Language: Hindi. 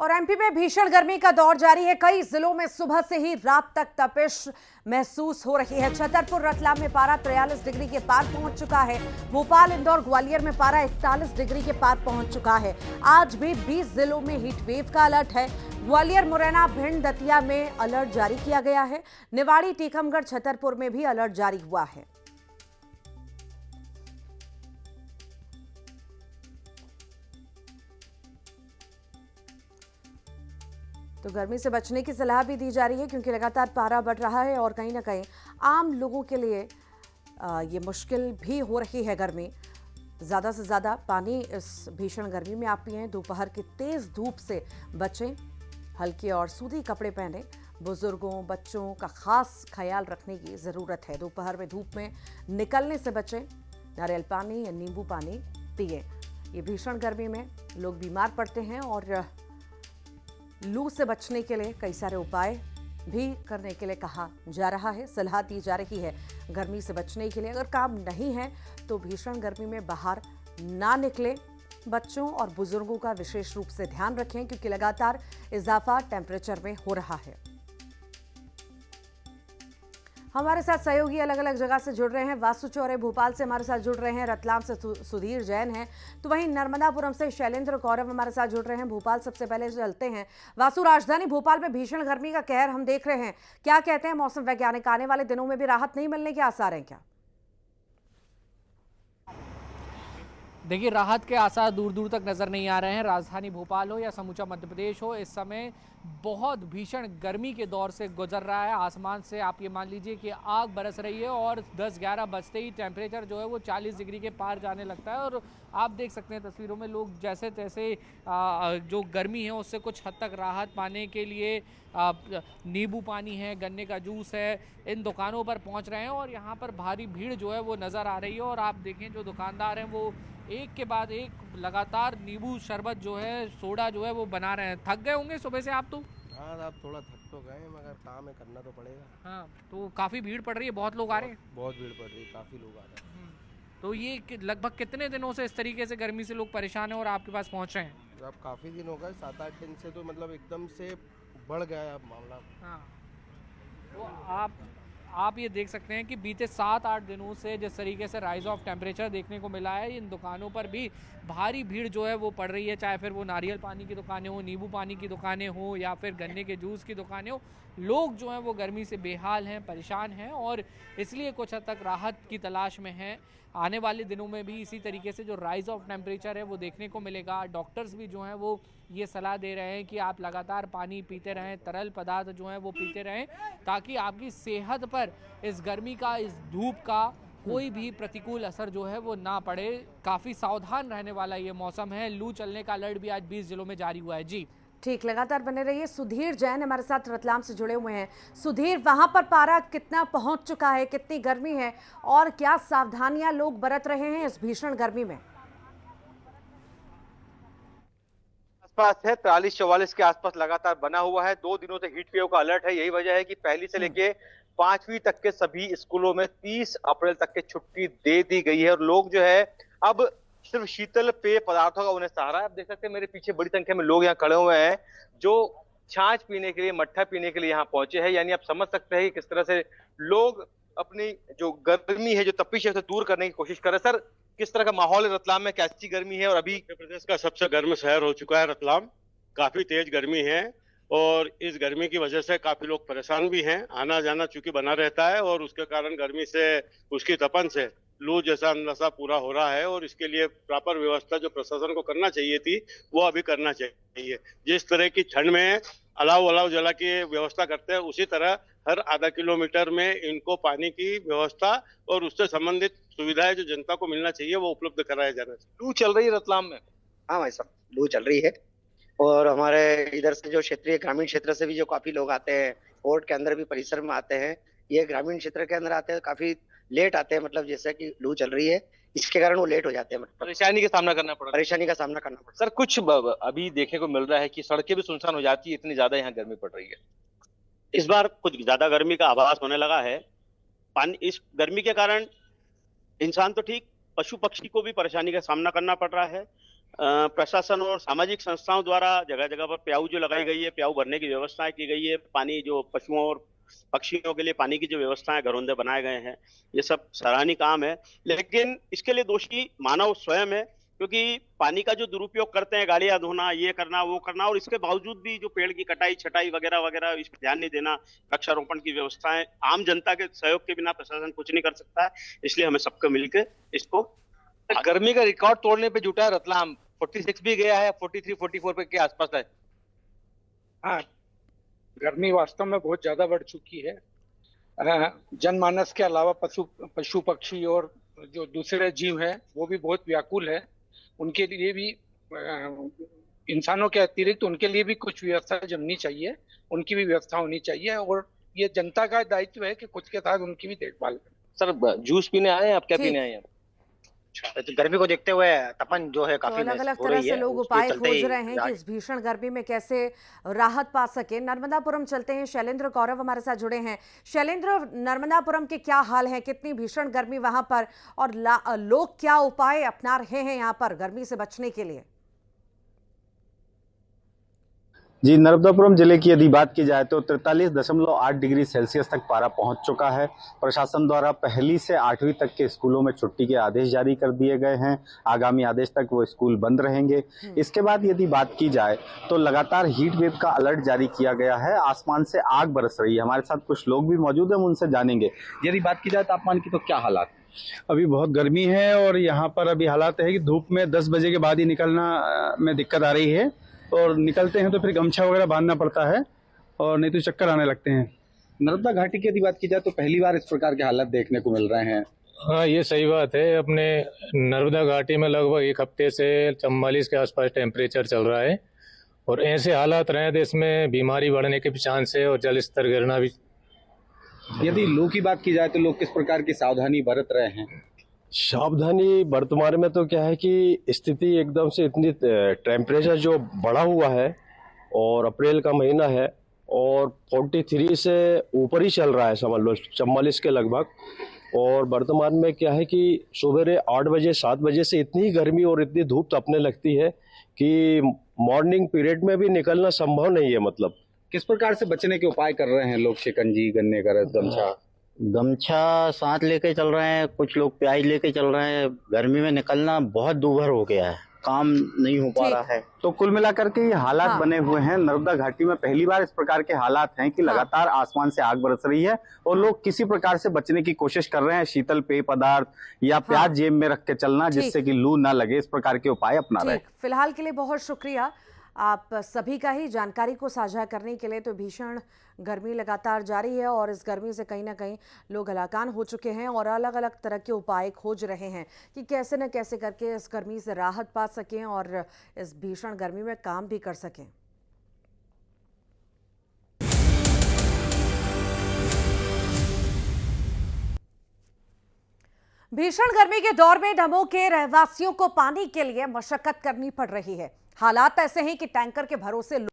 और एमपी में भीषण गर्मी का दौर जारी है। कई जिलों में सुबह से ही रात तक तपिश महसूस हो रही है। छतरपुर रतलाम में पारा 43 डिग्री के पार पहुंच चुका है। भोपाल, इंदौर, ग्वालियर में पारा 41 डिग्री के पार पहुंच चुका है। आज भी 20 जिलों में हीट वेव का अलर्ट है। ग्वालियर, मुरैना, भिंड, दतिया में अलर्ट जारी किया गया है। निवाड़ी, टीकमगढ़, छतरपुर में भी अलर्ट जारी हुआ है। तो गर्मी से बचने की सलाह भी दी जा रही है क्योंकि लगातार पारा बढ़ रहा है और कहीं ना कहीं आम लोगों के लिए ये मुश्किल भी हो रही है। गर्मी, ज़्यादा से ज़्यादा पानी इस भीषण गर्मी में आप पिएं। दोपहर की तेज़ धूप से बचें। हल्के और सूती कपड़े पहने। बुजुर्गों, बच्चों का खास ख्याल रखने की ज़रूरत है। दोपहर में धूप में निकलने से बचें। नारियल पानी या नींबू पानी पिएं। ये भीषण गर्मी में लोग बीमार पड़ते हैं और लू से बचने के लिए कई सारे उपाय भी करने के लिए कहा जा रहा है, सलाह दी जा रही है। गर्मी से बचने के लिए अगर काम नहीं है तो भीषण गर्मी में बाहर ना निकलें। बच्चों और बुजुर्गों का विशेष रूप से ध्यान रखें क्योंकि लगातार इजाफा टेम्परेचर में हो रहा है। हमारे साथ सहयोगी अलग अलग जगह से जुड़ रहे हैं। वासु चौरे भोपाल से हमारे साथ जुड़ रहे हैं। रतलाम से सुधीर जैन हैं, तो वहीं नर्मदापुरम से शैलेंद्र कौरव हमारे साथ जुड़ रहे हैं। भोपाल सबसे पहले चलते हैं। वासु, राजधानी भोपाल में भीषण गर्मी का कहर हम देख रहे हैं, क्या कहते हैं मौसम वैज्ञानिक? आने वाले दिनों में भी राहत नहीं मिलने के आसार हैं क्या? देखिए, राहत के आसार दूर दूर तक नज़र नहीं आ रहे हैं। राजधानी भोपाल हो या समूचा मध्य प्रदेश हो, इस समय बहुत भीषण गर्मी के दौर से गुजर रहा है। आसमान से आप ये मान लीजिए कि आग बरस रही है और 10-11 बजते ही टेम्परेचर जो है वो 40 डिग्री के पार जाने लगता है। और आप देख सकते हैं तस्वीरों में, लोग जैसे तैसे जो गर्मी है उससे कुछ हद तक राहत पाने के लिए नींबू पानी है, गन्ने का जूस है, इन दुकानों पर पहुंच रहे हैं और यहाँ पर भारी भीड़ जो है वो नज़र आ रही है। और आप देखें, जो दुकानदार हैं वो एक के बाद एक लगातार नींबू शरबत जो है, सोडा जो है वो बना रहे हैं। थक गए होंगे सुबह से आप तो? हाँ, आप थोड़ा थक तो गए मगर काम है, करना तो पड़ेगा। हाँ, तो काफ़ी भीड़ पड़ रही है, बहुत लोग आ रहे हैं। बहुत भीड़ पड़ रही है, काफ़ी लोग आ रहे हैं। तो ये लगभग कितने दिनों से इस तरीके से गर्मी से लोग परेशान हैं और आपके पास पहुँच रहे हैं? अब काफ़ी दिन हो गए, 7-8 दिन से तो मतलब एकदम से बढ़ गया है अब मामला। हाँ, तो आप ये देख सकते हैं कि बीते 7-8 दिनों से जिस तरीके से राइज ऑफ टेम्परेचर देखने को मिला है, इन दुकानों पर भी भारी भीड़ जो है वो पड़ रही है। चाहे फिर वो नारियल पानी की दुकानें हो, नींबू पानी की दुकानें हो या फिर गन्ने के जूस की दुकानें हो, लोग जो हैं वो गर्मी से बेहाल हैं, परेशान हैं और इसलिए कुछ हद तक राहत की तलाश में हैं। आने वाले दिनों में भी इसी तरीके से जो राइज ऑफ टेम्परेचर है वो देखने को मिलेगा। डॉक्टर्स भी जो हैं वो ये सलाह दे रहे हैं कि आप लगातार पानी पीते रहें, तरल पदार्थ जो हैं वो पीते रहें, ताकि आपकी सेहत पर इस गर्मी का, इस धूप का कोई भी प्रतिकूल असर जो है वो ना पड़े। काफ़ी सावधान रहने वाला ये मौसम है। लू चलने का अलर्ट भी आज 20 जिलों में जारी हुआ है। जी ठीक, लगातार बने रहिए। सुधीर जैन हमारे साथ रतलाम से जुड़े हुए हैं। सुधीर, वहां पर पारा कितना पहुंच चुका है, कितनी गर्मी है और क्या सावधानियां लोग बरत रहे हैं इस भीषण गर्मी में? आसपास है 43-44 के आसपास लगातार बना हुआ है। 2 दिनों से हीट वेव का अलर्ट है। यही वजह है कि पहली से लेके 5वीं तक के सभी स्कूलों में 30 अप्रैल तक के छुट्टी दे दी गई है और लोग जो है अब सिर्फ शीतल पेय पदार्थों का उन्हें सहारा है। आप देख सकते हैं मेरे पीछे बड़ी संख्या में लोग यहाँ खड़े हुए हैं जो छाछ पीने के लिए, मट्ठा पीने के लिए यहाँ पहुंचे हैं। यानी आप समझ सकते हैं कि किस तरह से लोग अपनी जो गर्मी है, जो तपिश है, उसे दूर करने की कोशिश कर रहे हैं। सर, किस तरह का माहौल है रतलाम में? कैसी गर्मी है? और अभी मध्य प्रदेश का सबसे गर्म शहर हो चुका है रतलाम। काफी तेज गर्मी है और इस गर्मी की वजह से काफी लोग परेशान भी हैं। आना जाना चूंकि बना रहता है और उसके कारण गर्मी से, उसकी तपन से लू जैसा नशा पूरा हो रहा है और इसके लिए प्रॉपर व्यवस्था जो प्रशासन को करना चाहिए थी वो अभी करना चाहिए। जिस तरह की ठंड में अलाव जला की व्यवस्था करते हैं, उसी तरह हर आधा किलोमीटर में इनको पानी की व्यवस्था और उससे संबंधित सुविधाएं जो जनता को मिलना चाहिए वो उपलब्ध कराया जाना चाहिए। लू चल रही है रतलाम में? हाँ भाई साहब, लू चल रही है और हमारे इधर से जो क्षेत्रीय ग्रामीण क्षेत्र से भी जो काफी लोग आते हैं, फोर्ट के अंदर भी परिसर में आते हैं। ये ग्रामीण क्षेत्र के अंदर आते हैं, काफी लेट आते हैं, मतलब जैसे कि लू चल रही है इसके कारण वो लेट हो जाते हैं, मतलब परेशानी का सामना करना पड़ रहा है। परेशानी का सामना करना पड़ता सर, कुछ अभी देखने को मिल रहा है कि सड़कें भी सुनसान हो जाती है, इतनी ज्यादा यहाँ गर्मी पड़ रही है। है। इस बार कुछ ज्यादा गर्मी का आभास होने लगा है। पानी, इस गर्मी के कारण इंसान तो ठीक, पशु पक्षी को भी परेशानी का सामना करना पड़ रहा है। प्रशासन और सामाजिक संस्थाओं द्वारा जगह जगह पर प्याऊ जो लगाई गई है, प्याऊ भरने की व्यवस्थाएं की गई है, पानी जो पशुओं और पक्षियों के लिए पानी की जो व्यवस्थाएं घरोंदे बनाए गए हैं, ये सब सराहनीय काम है। लेकिन इसके लिए दोषी मानव स्वयं है, क्योंकि पानी का जो दुरुपयोग करते हैं, गाड़ियां धोना, ये करना वो करना, और इसके बावजूद भी जो पेड़ की कटाई छटाई वगैरह वगैरह, इस पर ध्यान नहीं देना, वृक्षारोपण की व्यवस्थाएं, आम जनता के सहयोग के बिना प्रशासन कुछ नहीं कर सकता है। इसलिए हमें सबको मिलकर इसको गर्मी का रिकॉर्ड तोड़ने पे जुटा है रतलाम, 46 भी गया है, 43 44 पे के आसपास है। हाँ, गर्मी वास्तव में बहुत ज्यादा बढ़ चुकी है। जनमानस के अलावा पशु पक्षी और जो दूसरे जीव हैं वो भी बहुत व्याकुल है। उनके लिए भी इंसानों के अतिरिक्त उनके लिए भी कुछ व्यवस्था जमनी चाहिए, उनकी भी व्यवस्था होनी चाहिए, और ये जनता का दायित्व है कि खुद के साथ उनकी भी देखभाल करें। सर जूस पीने आए हैं आप, क्या पीने आए हैं? तो गर्मी को देखते हुए तपन जो है काफी अलग अलग तरह से लोग उपाय खोज रहे हैं कि इस भीषण गर्मी में कैसे राहत पा सके। नर्मदापुरम चलते हैं, शैलेंद्र कौरव हमारे साथ जुड़े हैं। शैलेंद्र, नर्मदापुरम के क्या हाल है, कितनी भीषण गर्मी वहां पर, और लोग क्या उपाय अपना रहे हैं यहाँ पर गर्मी से बचने के लिए? जी, नर्मदापुरम जिले की यदि बात की जाए तो 43.8 डिग्री सेल्सियस तक पारा पहुंच चुका है। प्रशासन द्वारा पहली से 8वीं तक के स्कूलों में छुट्टी के आदेश जारी कर दिए गए हैं। आगामी आदेश तक वो स्कूल बंद रहेंगे। इसके बाद यदि बात की जाए तो लगातार हीट वेव का अलर्ट जारी किया गया है। आसमान से आग बरस रही है। हमारे साथ कुछ लोग भी मौजूद हैं, हम उनसे जानेंगे। यदि बात की जाए तापमान की तो क्या हालात? अभी बहुत गर्मी है और यहाँ पर अभी हालात है कि धूप में 10 बजे के बाद ही निकलना में दिक्कत आ रही है, और निकलते हैं तो फिर गमछा वगैरह बांधना पड़ता है, और नहीं तो चक्कर आने लगते हैं। नर्मदा घाटी की यदि बात की जाए तो पहली बार इस प्रकार के हालात देखने को मिल रहे हैं। हाँ, ये सही बात है। अपने नर्मदा घाटी में लगभग एक हफ्ते से 44 के आसपास टेम्परेचर चल रहा है, और ऐसे हालात रहे देश में बीमारी बढ़ने के चांस है और जल स्तर गिरना भी। यदि लू की बात की जाए तो लोग किस प्रकार की सावधानी बरत रहे हैं? सावधानी वर्तमान में तो क्या है कि स्थिति एकदम से इतनी टेम्परेचर जो बढ़ा हुआ है, और अप्रैल का महीना है और 43 से ऊपर ही चल रहा है, समझ लो 44 के लगभग। और वर्तमान में क्या है कि सुबह 8 बजे 7 बजे से इतनी गर्मी और इतनी धूप तपने लगती है कि मॉर्निंग पीरियड में भी निकलना संभव नहीं है। मतलब किस प्रकार से बचने के उपाय कर रहे हैं लोग? शिकंजी, गन्ने का रस, गमछा साथ लेके चल रहे हैं, कुछ लोग प्याज लेके चल रहे हैं। गर्मी में निकलना बहुत दूभर हो गया है, काम नहीं हो पा रहा है। तो कुल मिलाकर के ये हालात बने हुए हैं। नर्मदा घाटी में पहली बार इस प्रकार के हालात हैं कि लगातार आसमान से आग बरस रही है और लोग किसी प्रकार से बचने की कोशिश कर रहे हैं। शीतल पेय पदार्थ या प्याज जेब में रख के चलना, जिससे कि लू ना लगे, इस प्रकार के उपाय अपना रहे। फिलहाल के लिए बहुत शुक्रिया आप सभी का ही जानकारी को साझा करने के लिए। तो भीषण गर्मी लगातार जारी है और इस गर्मी से कहीं ना कहीं लोग हलाकान हो चुके हैं और अलग अलग तरह के उपाय खोज रहे हैं कि कैसे न कैसे करके इस गर्मी से राहत पा सकें और इस भीषण गर्मी में काम भी कर सकें। भीषण गर्मी के दौर में दमोह के रहवासियों को पानी के लिए मशक्कत करनी पड़ रही है। हालात ऐसे हैं कि टैंकर के भरोसे